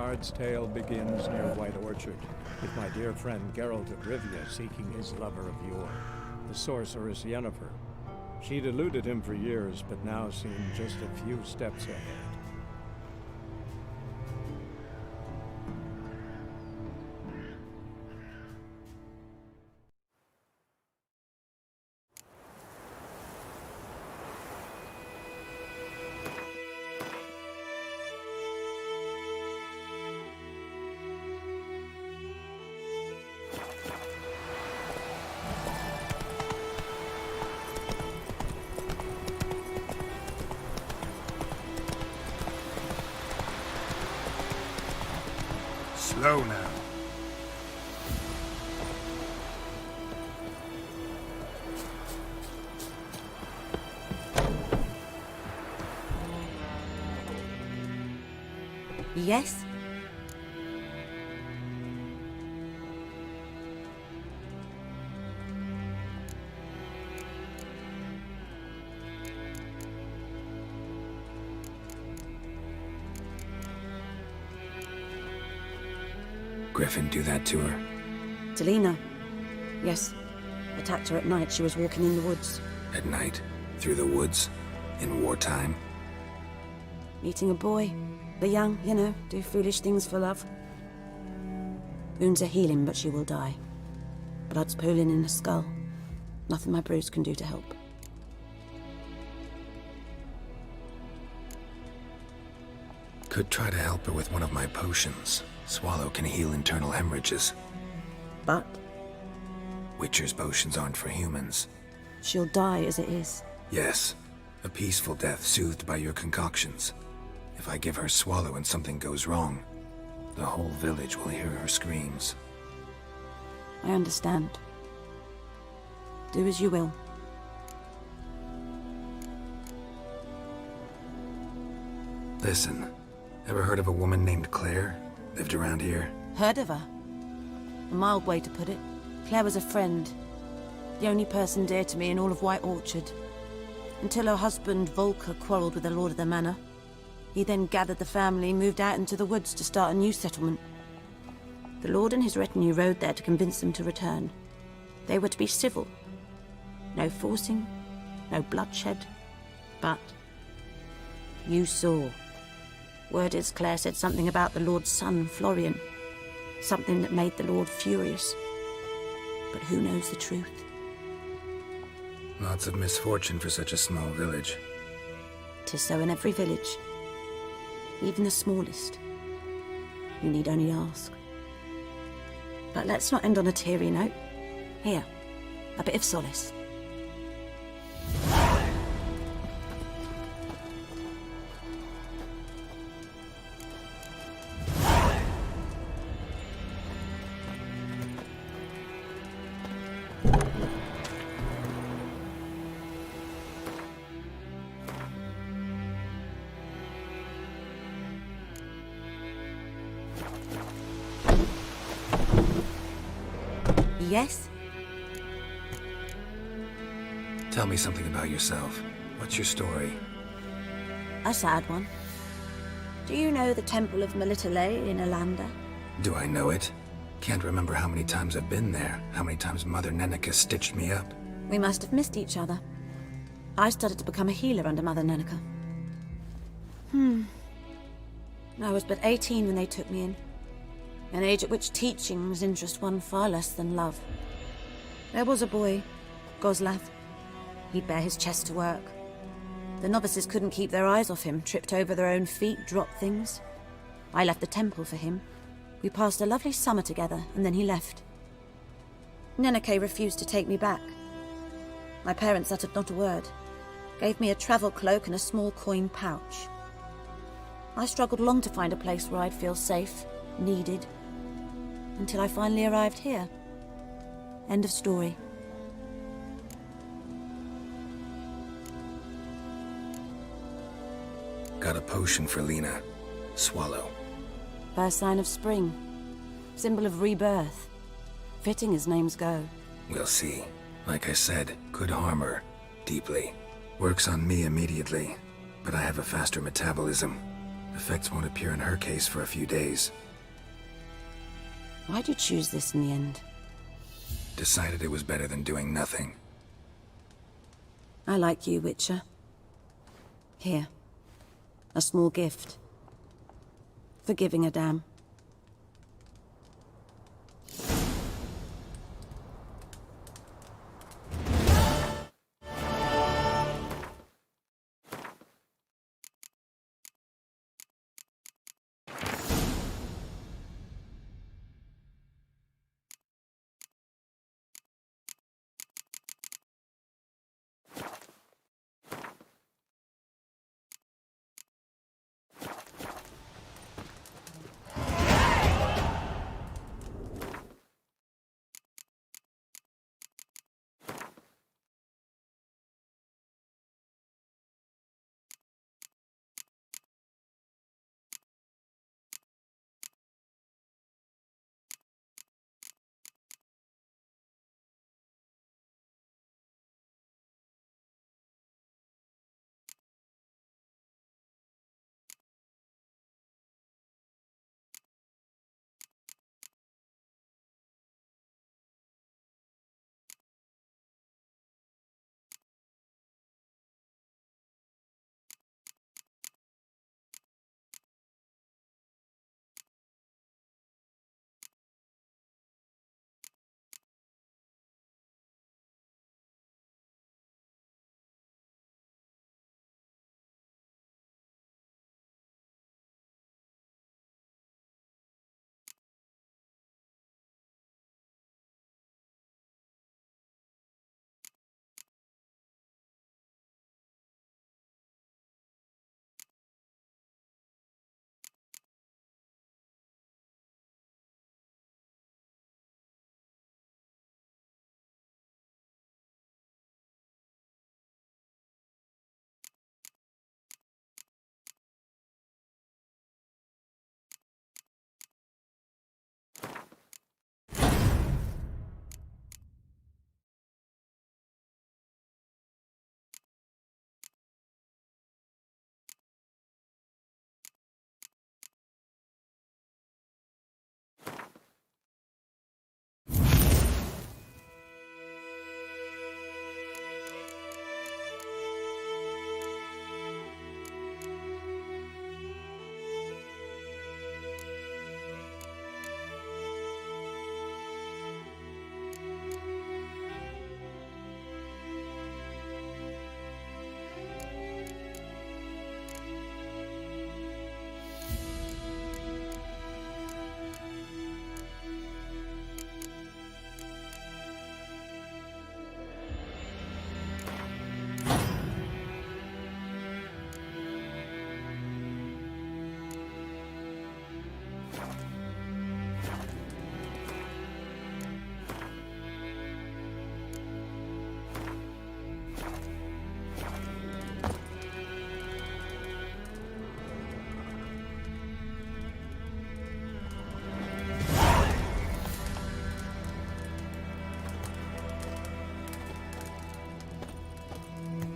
Bard's tale begins near White Orchard, with my dear friend Geralt of Rivia seeking his lover of yore, the sorceress Yennefer. She'd eluded him for years, but now seemed just a few steps ahead. Slow now. Yes? Griffin do that to her? Delina. Yes. Attacked her at night. She was walking in the woods. At night? Through the woods? In wartime? Meeting a boy. The young, you know, do foolish things for love. Wounds are healing, but she will die. Blood's pooling in her skull. Nothing my brews can do to help. Could try to help her with one of my potions. Swallow can heal internal hemorrhages. But Witcher's potions aren't for humans. she'll die as it is. Yes. A peaceful death soothed by your concoctions. If I give her Swallow and something goes wrong, the whole village will hear her screams. I understand. Do as you will. Listen, ever heard of a woman named Claire? Lived around here? Heard of her? A mild way to put it. Claire was a friend. The only person dear to me in all of White Orchard. Until her husband, Volker, quarreled with the lord of the manor. He then gathered the family, moved out into the woods to start a new settlement. The lord and his retinue rode there to convince them to return. They were to be civil. No forcing, no bloodshed. But you saw. Word is Claire said something about the lord's son, Florian. Something that made the lord furious. But who knows the truth? Lots of misfortune for such a small village. 'Tis so in every village. Even the smallest. You need only ask. But let's not end on a teary note. Here, a bit of solace. Yes? Tell me something about yourself. What's your story? A sad one. Do you know the Temple of Melitele in Alanda? Do I know it? Can't remember how many times I've been there, how many times Mother Neneka stitched me up. We must have missed each other. I started to become a healer under Mother Neneka. I was but 18 when they took me in. An age at which teachings interest one far less than love. There was a boy, Goslav. He'd bare his chest to work. The novices couldn't keep their eyes off him, tripped over their own feet, dropped things. I left the temple for him. We passed a lovely summer together, and then he left. Neneke refused to take me back. My parents uttered not a word. Gave me a travel cloak and a small coin pouch. I struggled long to find a place where I'd feel safe, needed, until I finally arrived here. End of story. Got a potion for Lena. Swallow. First sign of spring. Symbol of rebirth. Fitting as names go. We'll see. Like I said, could harm her. Deeply. Works on me immediately. But I have a faster metabolism. Effects won't appear in her case for a few days. Why'd you choose this in the end? Decided it was better than doing nothing. I like you, Witcher. Here. A small gift. For giving a damn.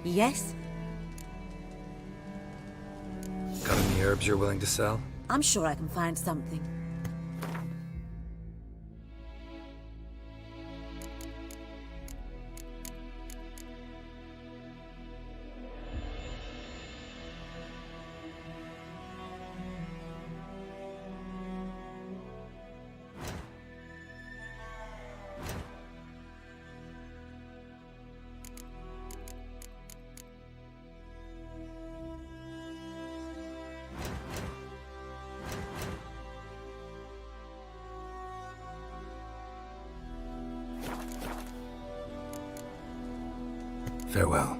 Yes? Got any herbs you're willing to sell? I'm sure I can find something. Farewell.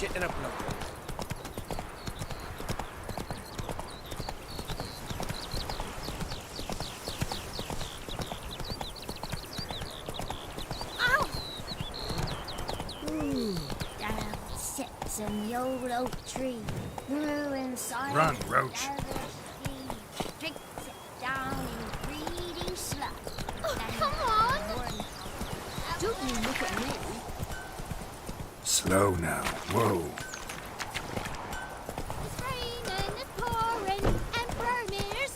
shit in a bloke. Down sits in the old oak tree, grew inside. Run, Roach. Drinks it down in greedy slush. Oh, come on! Don't you look at me. Slow now. Whoa. It's raining, it's pouring, and Vermeer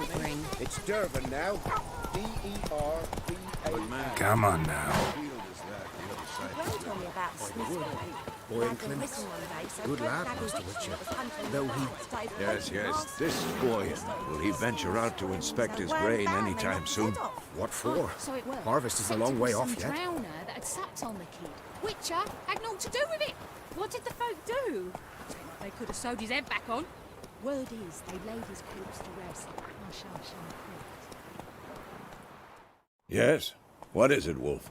snowing. It's Durban now. D-E-R-B-A-N. Come on now. told me about Smith. Boy in clinics. Good lad, Master Witcher. Though he... Yes. This boy, will he venture out to inspect his grain anytime soon? What for? So it worked. Harvest is a long way off Some yet. drowner that had sapped on the kid. Witcher had naught to do with it. What did the folk do? They could have sewed his head back on. Word is, they laid his corpse to rest. Hush, hush, in the crypt. Yes? What is it, Wolf?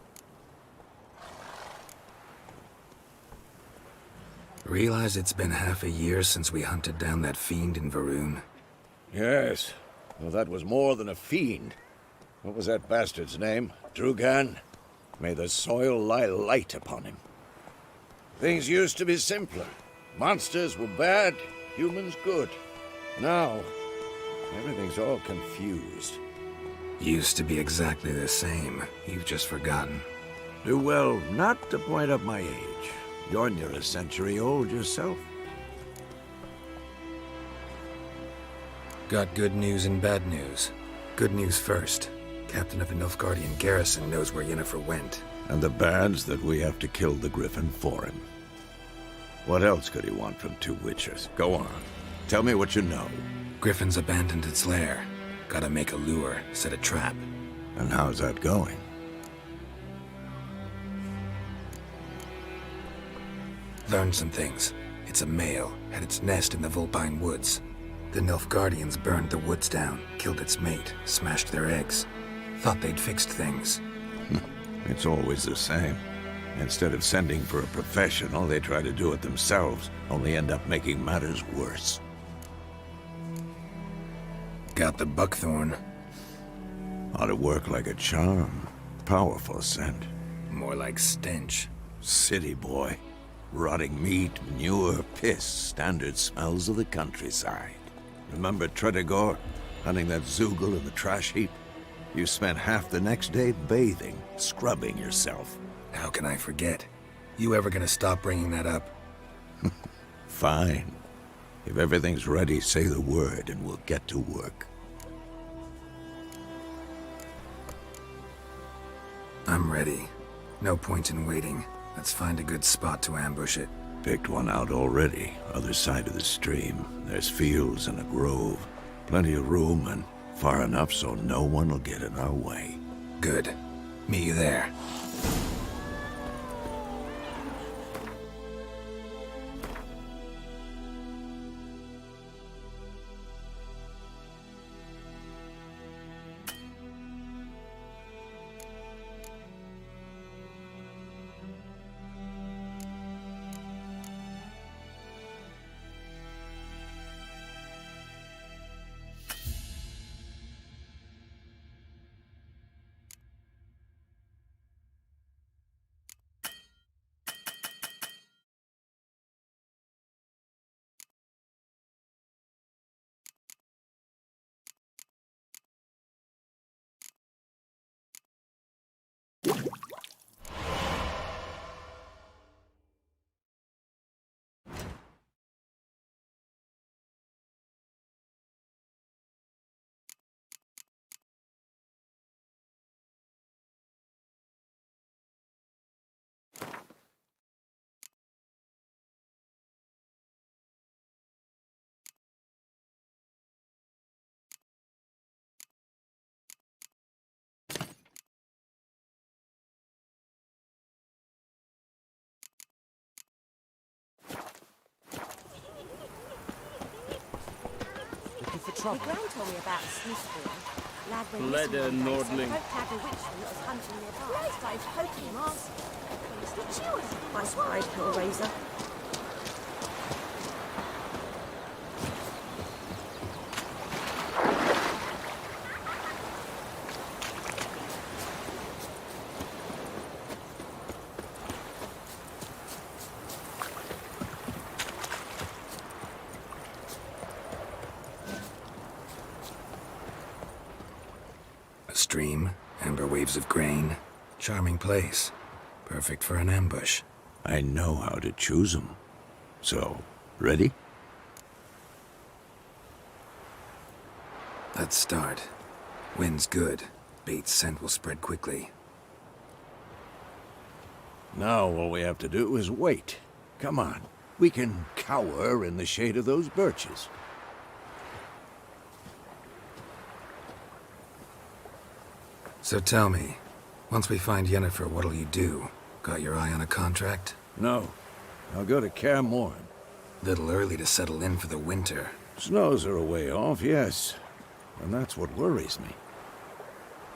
Realize it's been half a year since we hunted down that fiend in Varun. Yes. Well, that was more than a fiend. What was that bastard's name? Drugan? May the soil lie light upon him. Things used to be simpler. Monsters were bad, humans good. Now, everything's all confused. Used to be exactly the same. You've just forgotten. Do well not to point up my age. You're near a century old yourself. Got good news and bad news. Good news first. Captain of the Nilfgaardian garrison knows where Yennefer went. And the bad's that we have to kill the Griffin for him. What else could he want from two witchers? Go on. Tell me what you know. Griffin's abandoned its lair. Gotta make a lure, set a trap. And how's that going? Learned some things. It's a male, had its nest in the Vulpine Woods. The Nilfgaardians burned the woods down, killed its mate, smashed their eggs. Thought they'd fixed things. It's always the same. Instead of sending for a professional, they try to do it themselves, only end up making matters worse. Got the buckthorn. Ought to work like a charm. Powerful scent. More like stench. City boy. Rotting meat, manure, piss, standard smells of the countryside. Remember Tredegor, hunting that Zoogle in the trash heap? You spent half the next day bathing, scrubbing yourself. How can I forget? You ever gonna stop bringing that up? Fine. If everything's ready, say the word and we'll get to work. I'm ready. No point in waiting. Let's find a good spot to ambush it. Picked one out already, other side of the stream. There's fields and a grove. Plenty of room and far enough so no one will get in our way. Good. Meet you there. My gran told me about Smith. Lad went Bled missing one day, so Nordling. folk tagged a witch that was hunting nearby. They started poking him arse. It's yours. I spied Hellraiser. A stream, amber waves of grain. Charming place. Perfect for an ambush. I know how to choose them. So, ready? Let's start. Wind's good. Bait's scent will spread quickly. Now all we have to do is wait. Come on. We can cower in the shade of those birches. So tell me, once we find Yennefer, what'll you do? Got your eye on a contract? No. I'll go to Kaer Morhen. Little early to settle in for the winter. Snows are a way off, yes. And that's what worries me.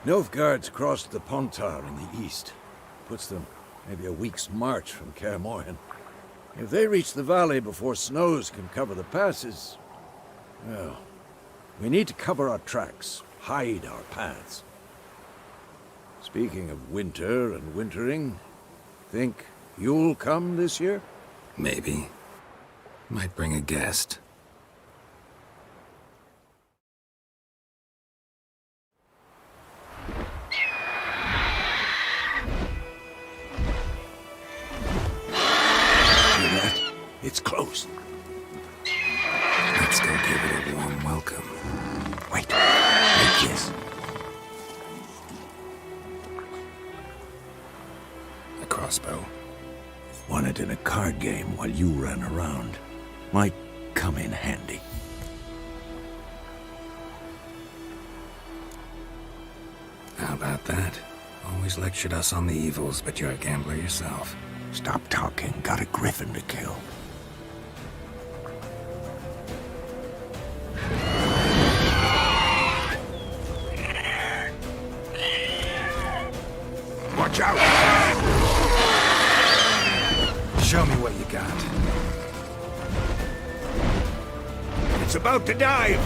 Nilfgaard's crossed the Pontar in the east. Puts them maybe a week's march from Kaer Morhen. If they reach the valley before snows can cover the passes, well, we need to cover our tracks, hide our paths. Speaking of winter and wintering, think you'll come this year? Maybe. Might bring a guest. Hear that? It's close. Let's go give it a warm welcome. Wait, like this. A crossbow. Won it in a card game while you ran around. Might come in handy. How about that? Always lectured us on the evils, but you're a gambler yourself. Stop talking. Got a griffin to kill. Watch out! Show me what you got. It's about to dive!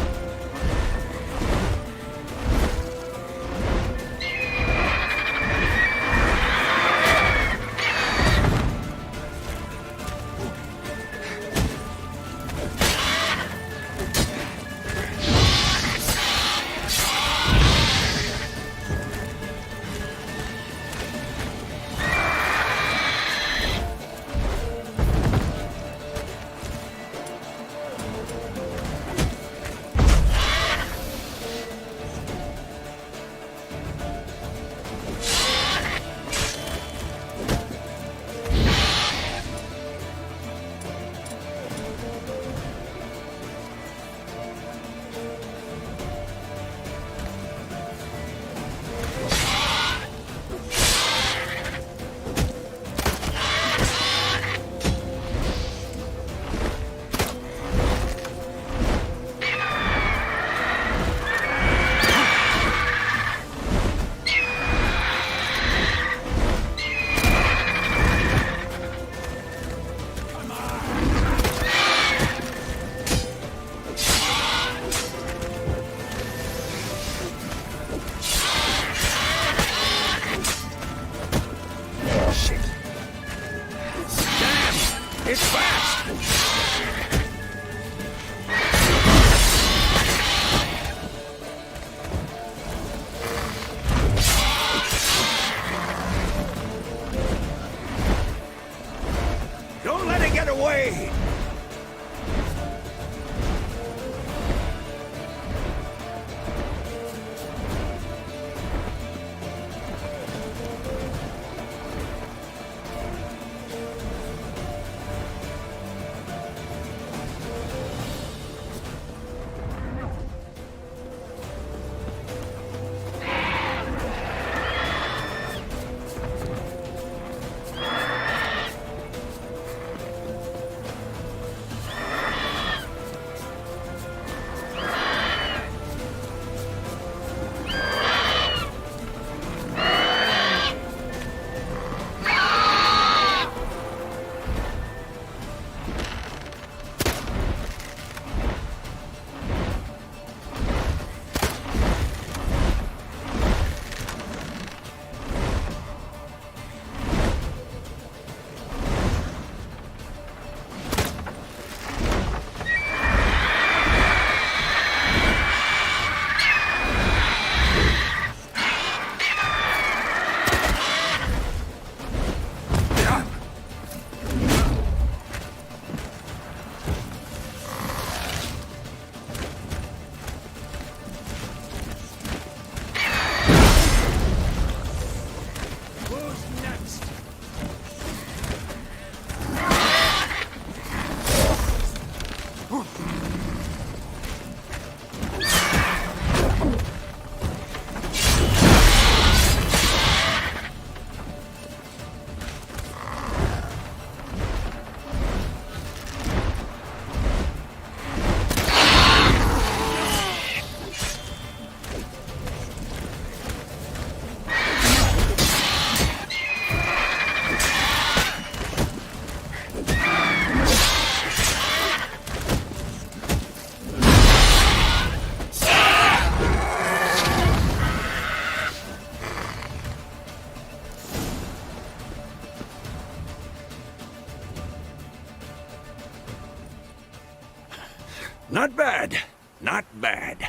Not bad. Not bad.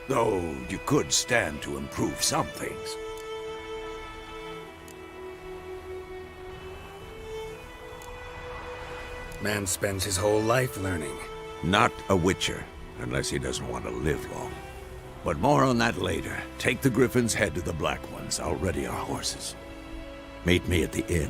Though you could stand to improve some things. Man spends his whole life learning. Not a witcher, unless he doesn't want to live long. But more on that later. Take the Griffin's head to the Black Ones. I'll ready our horses. Meet me at the inn.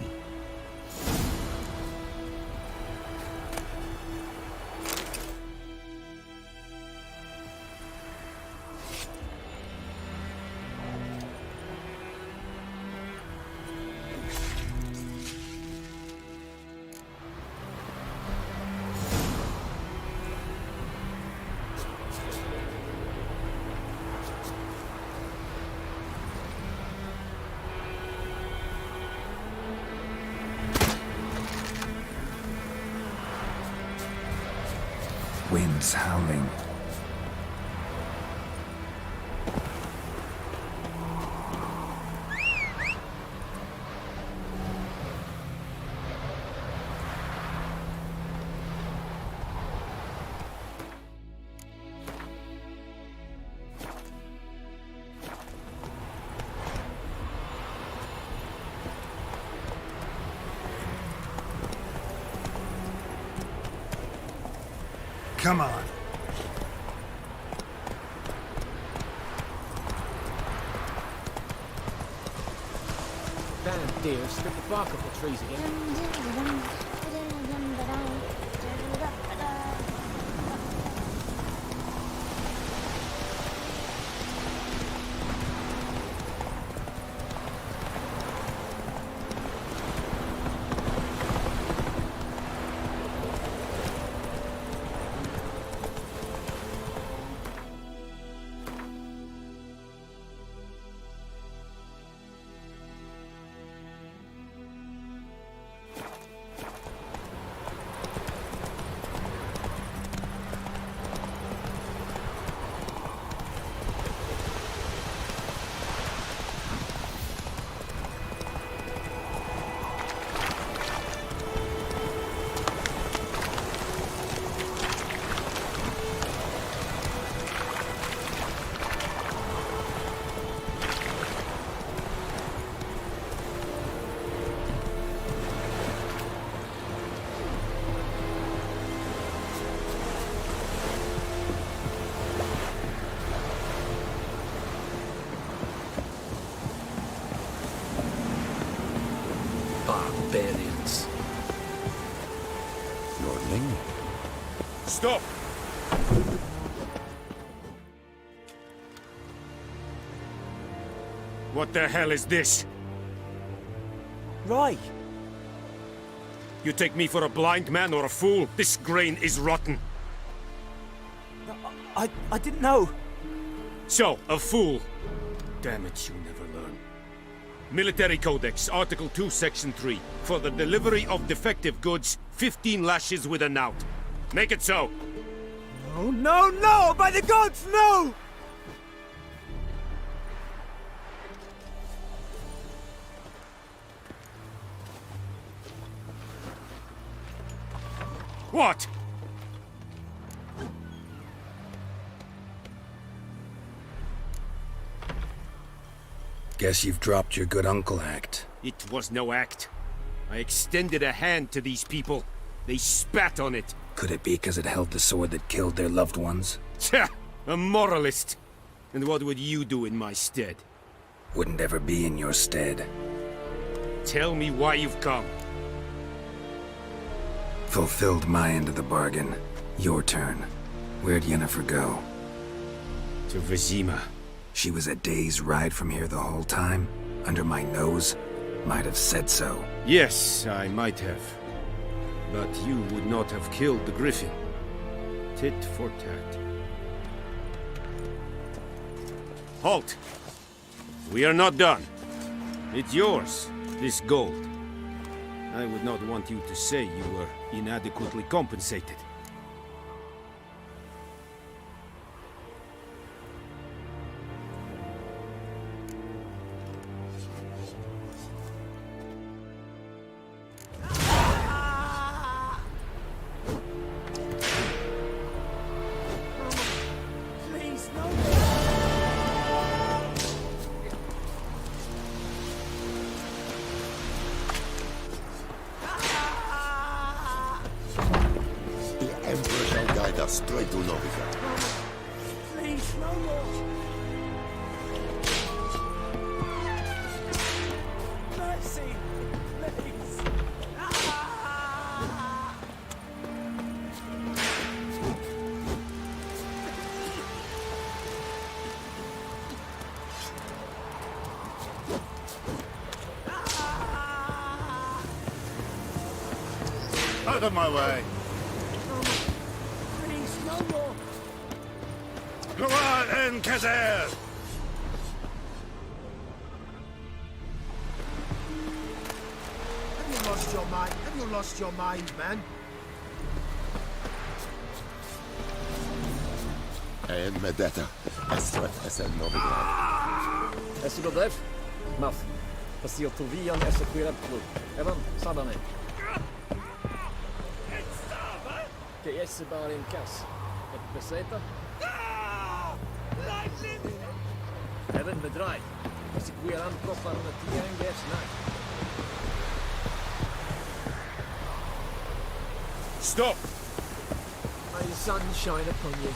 Winds howling. Come on. Damn deer, strip the bark off the trees again. Barbarians. Nordling? Stop! What the hell is this? Right. You take me for a blind man or a fool? This grain is rotten. I didn't know. So, a fool. Damn it, you never learn. Military Codex, Article 2, Section 3. For the delivery of defective goods, 15 lashes with a knout. Make it so. Oh, no, no! By the gods, no! What? Guess you've dropped your good uncle act. It was no act. I extended a hand to these people. They spat on it. Could it be because it held the sword that killed their loved ones? Tja, a moralist. And what would you do in my stead? Wouldn't ever be in your stead. Tell me why you've come. Fulfilled my end of the bargain. Your turn. Where'd Yennefer go? To Vizima. She was a day's ride from here the whole time? Under my nose? Might have said so. Yes, I might have. But you would not have killed the Griffin. Tit for tat. Halt! We are not done. It's yours, this gold. I would not want you to say you were inadequately compensated. Straight to Novica. Please, no more. Mercy, please. Ah! Out of my way! Please, no more. Go on, Encazer! Have you lost your mind? Have you lost your mind, man? En met detta, SOS Novigrad. Esse do def? Maf. Pasio Tuvian esse Quiraplu. Evan, Sadane. Que esse bar in kas. Et beseta? Evan bedrai. Esse Quiran profar na tiang gas night. Stop! May the sun shine upon you.